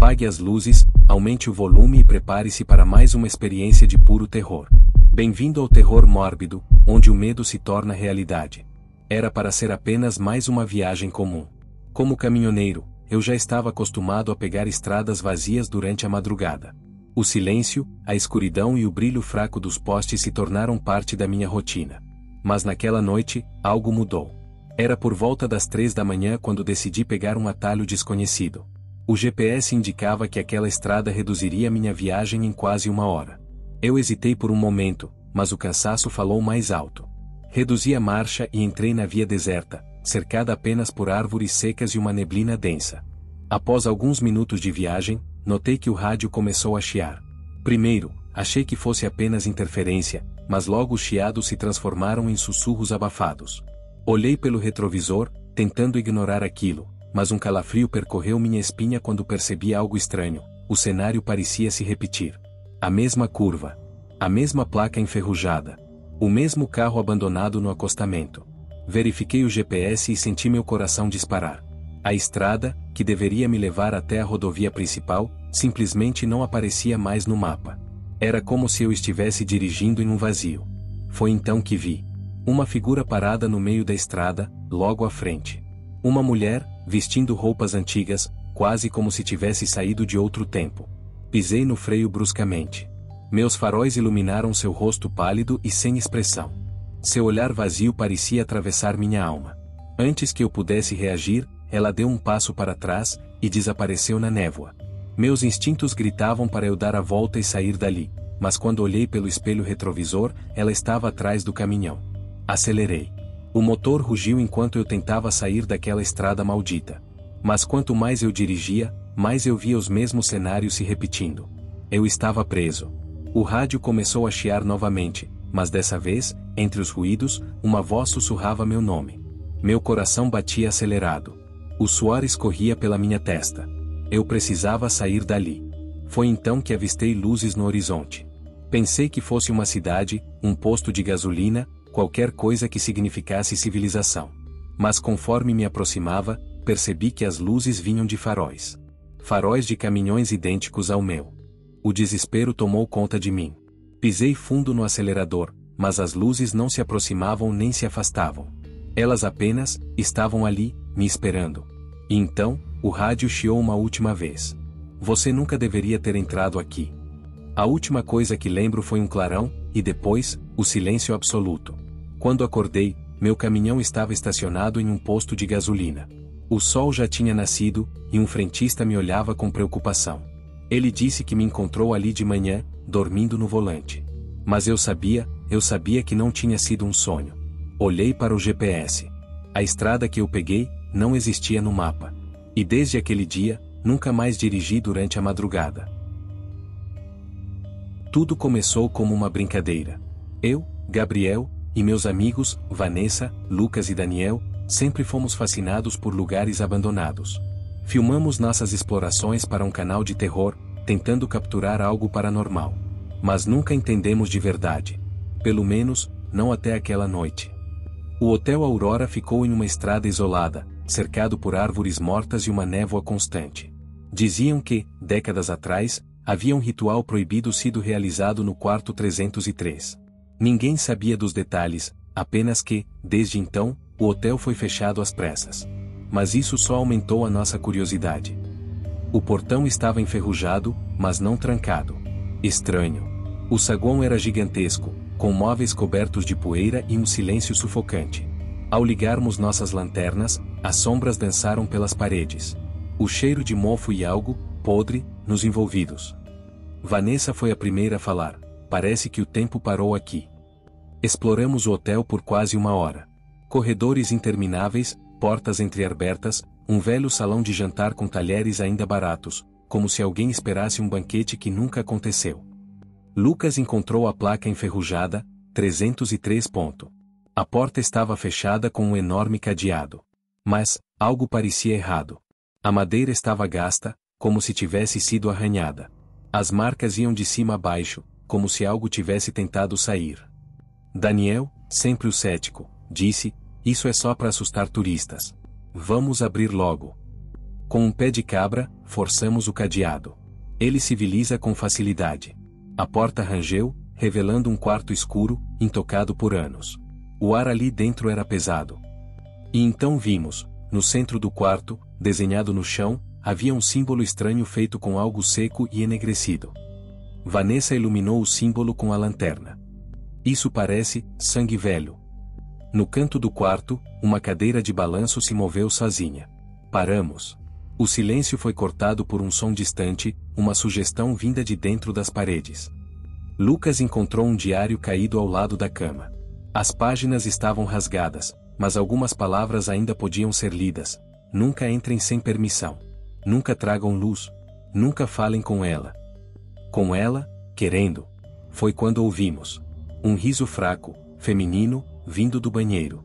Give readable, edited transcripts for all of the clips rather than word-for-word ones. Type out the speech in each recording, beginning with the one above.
Apague as luzes, aumente o volume e prepare-se para mais uma experiência de puro terror. Bem-vindo ao terror mórbido, onde o medo se torna realidade. Era para ser apenas mais uma viagem comum. Como caminhoneiro, eu já estava acostumado a pegar estradas vazias durante a madrugada. O silêncio, a escuridão e o brilho fraco dos postes se tornaram parte da minha rotina. Mas naquela noite, algo mudou. Era por volta das 3 da manhã quando decidi pegar um atalho desconhecido. O GPS indicava que aquela estrada reduziria minha viagem em quase 1 hora. Eu hesitei por um momento, mas o cansaço falou mais alto. Reduzi a marcha e entrei na via deserta, cercada apenas por árvores secas e uma neblina densa. Após alguns minutos de viagem, notei que o rádio começou a chiar. Primeiro, achei que fosse apenas interferência, mas logo os chiados se transformaram em sussurros abafados. Olhei pelo retrovisor, tentando ignorar aquilo, mas um calafrio percorreu minha espinha quando percebi algo estranho. O cenário parecia se repetir. A mesma curva. A mesma placa enferrujada. O mesmo carro abandonado no acostamento. Verifiquei o GPS e senti meu coração disparar. A estrada, que deveria me levar até a rodovia principal, simplesmente não aparecia mais no mapa. Era como se eu estivesse dirigindo em um vazio. Foi então que vi uma figura parada no meio da estrada, logo à frente. Uma mulher, vestindo roupas antigas, quase como se tivesse saído de outro tempo. Pisei no freio bruscamente. Meus faróis iluminaram seu rosto pálido e sem expressão. Seu olhar vazio parecia atravessar minha alma. Antes que eu pudesse reagir, ela deu um passo para trás e desapareceu na névoa. Meus instintos gritavam para eu dar a volta e sair dali, mas quando olhei pelo espelho retrovisor, ela estava atrás do caminhão. Acelerei. O motor rugiu enquanto eu tentava sair daquela estrada maldita. Mas quanto mais eu dirigia, mais eu via os mesmos cenários se repetindo. Eu estava preso. O rádio começou a chiar novamente, mas dessa vez, entre os ruídos, uma voz sussurrava meu nome. Meu coração batia acelerado. O suor escorria pela minha testa. Eu precisava sair dali. Foi então que avistei luzes no horizonte. Pensei que fosse uma cidade, um posto de gasolina, qualquer coisa que significasse civilização. Mas conforme me aproximava, percebi que as luzes vinham de faróis. Faróis de caminhões idênticos ao meu. O desespero tomou conta de mim. Pisei fundo no acelerador, mas as luzes não se aproximavam nem se afastavam. Elas apenas estavam ali, me esperando. E então, o rádio chiou uma última vez. Você nunca deveria ter entrado aqui. A última coisa que lembro foi um clarão, e depois, o silêncio absoluto. Quando acordei, meu caminhão estava estacionado em um posto de gasolina. O sol já tinha nascido, e um frentista me olhava com preocupação. Ele disse que me encontrou ali de manhã, dormindo no volante. Mas eu sabia que não tinha sido um sonho. Olhei para o GPS. A estrada que eu peguei, não existia no mapa. E desde aquele dia, nunca mais dirigi durante a madrugada. Tudo começou como uma brincadeira. Eu, Gabriel, e meus amigos, Vanessa, Lucas e Daniel, sempre fomos fascinados por lugares abandonados. Filmamos nossas explorações para um canal de terror, tentando capturar algo paranormal. Mas nunca entendemos de verdade. Pelo menos, não até aquela noite. O Hotel Aurora ficou em uma estrada isolada, cercado por árvores mortas e uma névoa constante. Diziam que, décadas atrás, havia um ritual proibido sido realizado no quarto 303. Ninguém sabia dos detalhes, apenas que, desde então, o hotel foi fechado às pressas. Mas isso só aumentou a nossa curiosidade. O portão estava enferrujado, mas não trancado. Estranho. O saguão era gigantesco, com móveis cobertos de poeira e um silêncio sufocante. Ao ligarmos nossas lanternas, as sombras dançaram pelas paredes. O cheiro de mofo e algo podre nos envolvidos. Vanessa foi a primeira a falar. Parece que o tempo parou aqui. Exploramos o hotel por quase 1 hora. Corredores intermináveis, portas entreabertas, um velho salão de jantar com talheres ainda baratos, como se alguém esperasse um banquete que nunca aconteceu. Lucas encontrou a placa enferrujada, 303 ponto. A porta estava fechada com um enorme cadeado. Mas, algo parecia errado. A madeira estava gasta, como se tivesse sido arranhada. As marcas iam de cima a baixo, como se algo tivesse tentado sair. Daniel, sempre o cético, disse, isso é só para assustar turistas. Vamos abrir logo. Com um pé de cabra, forçamos o cadeado. Ele civiliza com facilidade. A porta rangeu, revelando um quarto escuro, intocado por anos. O ar ali dentro era pesado. E então vimos, no centro do quarto, desenhado no chão, havia um símbolo estranho feito com algo seco e enegrecido. Vanessa iluminou o símbolo com a lanterna. Isso parece sangue velho. No canto do quarto, uma cadeira de balanço se moveu sozinha. Paramos. O silêncio foi cortado por um som distante, uma sugestão vinda de dentro das paredes. Lucas encontrou um diário caído ao lado da cama. As páginas estavam rasgadas, mas algumas palavras ainda podiam ser lidas. Nunca entrem sem permissão. Nunca tragam luz. Nunca falem com ela. Com ela, querendo. Foi quando ouvimos um riso fraco, feminino, vindo do banheiro.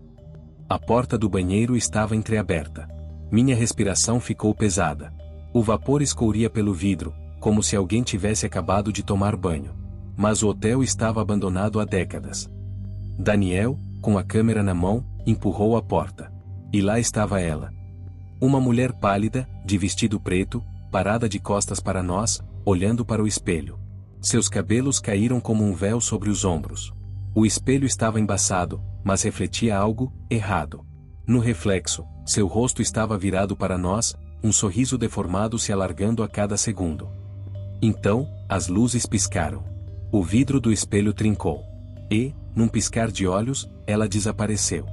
A porta do banheiro estava entreaberta. Minha respiração ficou pesada. O vapor escorria pelo vidro, como se alguém tivesse acabado de tomar banho. Mas o hotel estava abandonado há décadas. Daniel, com a câmera na mão, empurrou a porta. E lá estava ela. Uma mulher pálida, de vestido preto, parada de costas para nós, olhando para o espelho. Seus cabelos caíram como um véu sobre os ombros. O espelho estava embaçado, mas refletia algo errado. No reflexo, seu rosto estava virado para nós, um sorriso deformado se alargando a cada segundo. Então, as luzes piscaram. O vidro do espelho trincou. E, num piscar de olhos, ela desapareceu.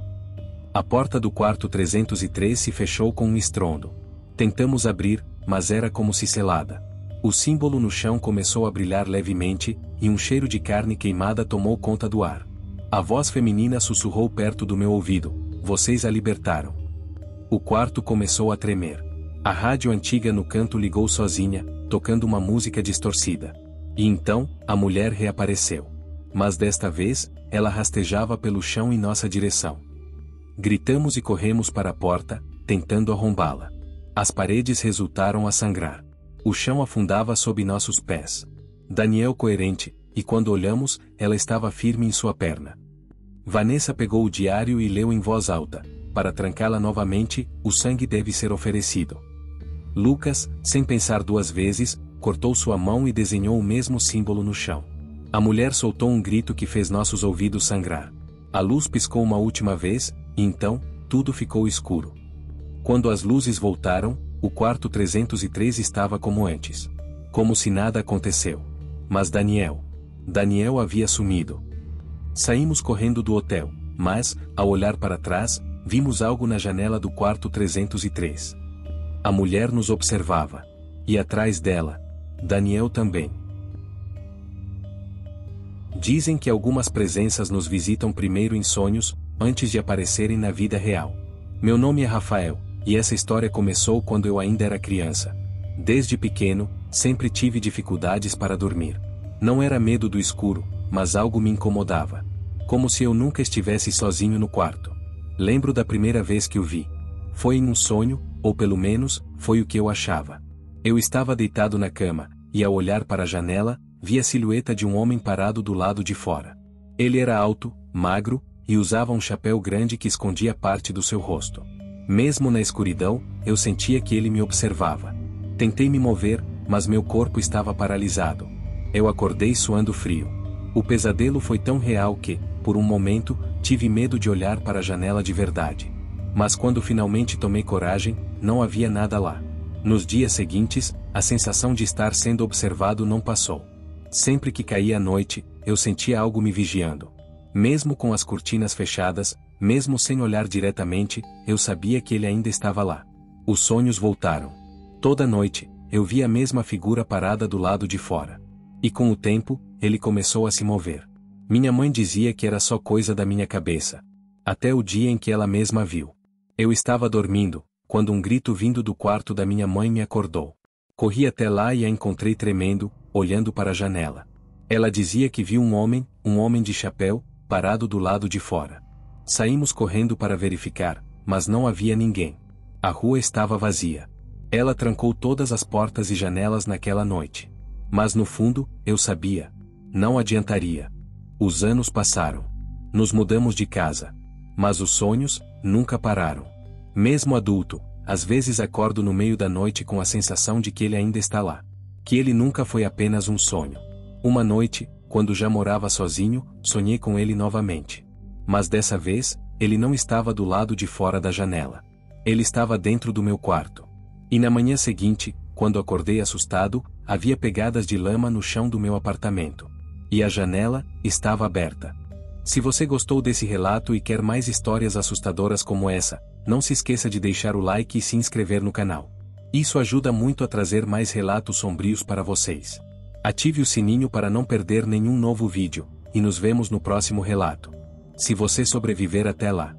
A porta do quarto 303 se fechou com um estrondo. Tentamos abrir, mas era como se selada. O símbolo no chão começou a brilhar levemente, e um cheiro de carne queimada tomou conta do ar. A voz feminina sussurrou perto do meu ouvido: "Vocês a libertaram." O quarto começou a tremer. A rádio antiga no canto ligou sozinha, tocando uma música distorcida. E então, a mulher reapareceu. Mas desta vez, ela rastejava pelo chão em nossa direção. Gritamos e corremos para a porta, tentando arrombá-la. As paredes resultaram a sangrar. O chão afundava sob nossos pés. Daniel coerente, e quando olhamos, ela estava firme em sua perna. Vanessa pegou o diário e leu em voz alta: "Para trancá-la novamente, o sangue deve ser oferecido." Lucas, sem pensar duas vezes, cortou sua mão e desenhou o mesmo símbolo no chão. A mulher soltou um grito que fez nossos ouvidos sangrar. A luz piscou uma última vez, e então, tudo ficou escuro. Quando as luzes voltaram, o quarto 303 estava como antes. Como se nada aconteceu. Mas Daniel havia sumido. Saímos correndo do hotel, mas, ao olhar para trás, vimos algo na janela do quarto 303. A mulher nos observava. E atrás dela, Daniel também. Dizem que algumas presenças nos visitam primeiro em sonhos, antes de aparecerem na vida real. Meu nome é Rafael, e essa história começou quando eu ainda era criança. Desde pequeno, sempre tive dificuldades para dormir. Não era medo do escuro, mas algo me incomodava. Como se eu nunca estivesse sozinho no quarto. Lembro da primeira vez que o vi. Foi em um sonho, ou pelo menos, foi o que eu achava. Eu estava deitado na cama, e ao olhar para a janela, vi a silhueta de um homem parado do lado de fora. Ele era alto, magro, e usava um chapéu grande que escondia parte do seu rosto. Mesmo na escuridão, eu sentia que ele me observava. Tentei me mover, mas meu corpo estava paralisado. Eu acordei suando frio. O pesadelo foi tão real que, por um momento, tive medo de olhar para a janela de verdade. Mas quando finalmente tomei coragem, não havia nada lá. Nos dias seguintes, a sensação de estar sendo observado não passou. Sempre que caía a noite, eu sentia algo me vigiando. Mesmo com as cortinas fechadas, mesmo sem olhar diretamente, eu sabia que ele ainda estava lá. Os sonhos voltaram. Toda noite, eu via a mesma figura parada do lado de fora. E com o tempo, ele começou a se mover. Minha mãe dizia que era só coisa da minha cabeça. Até o dia em que ela mesma viu. Eu estava dormindo, quando um grito vindo do quarto da minha mãe me acordou. Corri até lá e a encontrei tremendo, olhando para a janela. Ela dizia que viu um homem de chapéu, parado do lado de fora. Saímos correndo para verificar, mas não havia ninguém. A rua estava vazia. Ela trancou todas as portas e janelas naquela noite. Mas no fundo, eu sabia. Não adiantaria. Os anos passaram. Nos mudamos de casa. Mas os sonhos, nunca pararam. Mesmo adulto, Às vezes acordo no meio da noite com a sensação de que ele ainda está lá. Que ele nunca foi apenas um sonho. Uma noite, quando já morava sozinho, sonhei com ele novamente. Mas dessa vez, ele não estava do lado de fora da janela. Ele estava dentro do meu quarto. E na manhã seguinte, quando acordei assustado, havia pegadas de lama no chão do meu apartamento. E a janela estava aberta. Se você gostou desse relato e quer mais histórias assustadoras como essa, não se esqueça de deixar o like e se inscrever no canal. Isso ajuda muito a trazer mais relatos sombrios para vocês. Ative o sininho para não perder nenhum novo vídeo, e nos vemos no próximo relato. Se você sobreviver até lá.